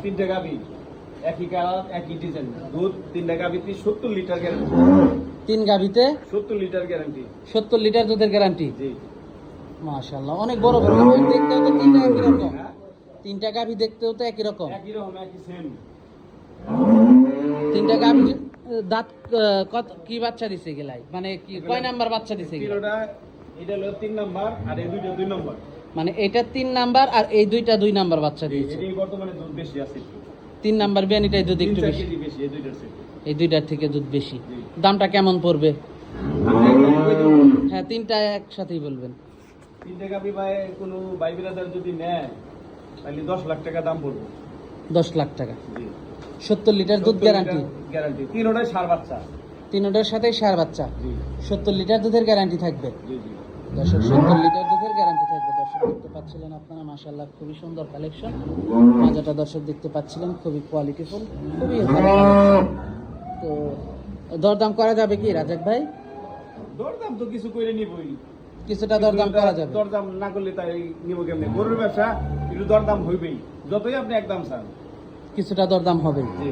তিনটা গাভী একই কালার একই ডিজাইন, দুধ 3টা গাভীতে 70 litre guarantee. 3 গাভীতে 70 litre guarantee. 70 litre দুধের গ্যারান্টি। জি মাশাআল্লাহ, অনেক বড় বড় গাভী। দেখতেও তো তিনটা একই রকম। হ্যাঁ? 3টা গাভী দেখতেও তো একই রকম। একই রকম একই সেম। 3টা গাভী দাঁত কত কি বাচ্চা দিছে গেলাই, মানে কি কয় নাম্বার বাচ্চা দিছে গেলাই? তিনটা, এটা হলো 3 নাম্বার আর এই দুইটা 2 নাম্বার। মানে এটা 3 নাম্বার আর এই দুইটা 2 নাম্বার বাচ্চা দিয়েছে। এটাই বর্তমানে দুধ বেশি আছে। 3 নাম্বার বিয়ানিটাই দুধ একটু 3-4 বেশি, কেজি বেশি এই দুইটার থেকে। এই দুইটার থেকে দুধ বেশি। জি। দামটা কেমন পড়বে? আপনি একদম কই দেবো। হ্যাঁ, 3টা একসাথেই বলবেন। 3টা গাভী ভাই কোনো ভাই ব্রাদার যদি নেয় তাহলে 10 লাখ টাকা দাম পড়বে। 10 লাখ টাকা। জি 70 লিটার দুধ গ্যারান্টি। গ্যারান্টি। তিনটাই ষাঁড় বাচ্চা। তিনটার সাথেই ষাঁড় বাচ্চা। জি 70 লিটার দুধের গ্যারান্টি থাকবে। জি জি। দর্শক 70 লিটার দুধের গ্যারান্টি থাকবে। দর্শক দেখতে পাচ্ছিলেন আপনারা, মাশাআল্লাহ খুবই সুন্দর কালেকশন। মাজাটা দর্শক দেখতে পাচ্ছিলেন, খুবই কোয়ালিটিফুল, খুবই ভালো। তো দরদাম করা যাবে কি রাজাক ভাই? দরদাম তো কিছু করে নিবই। কিছুটা দরদাম করা যাবে। দরদাম না করলে তাই নিব কেমনে? গরুর ব্যবসা একটু দরদাম হইবেই, যতই আপনি একদম চান। কিছুটা দরদাম হবে। জি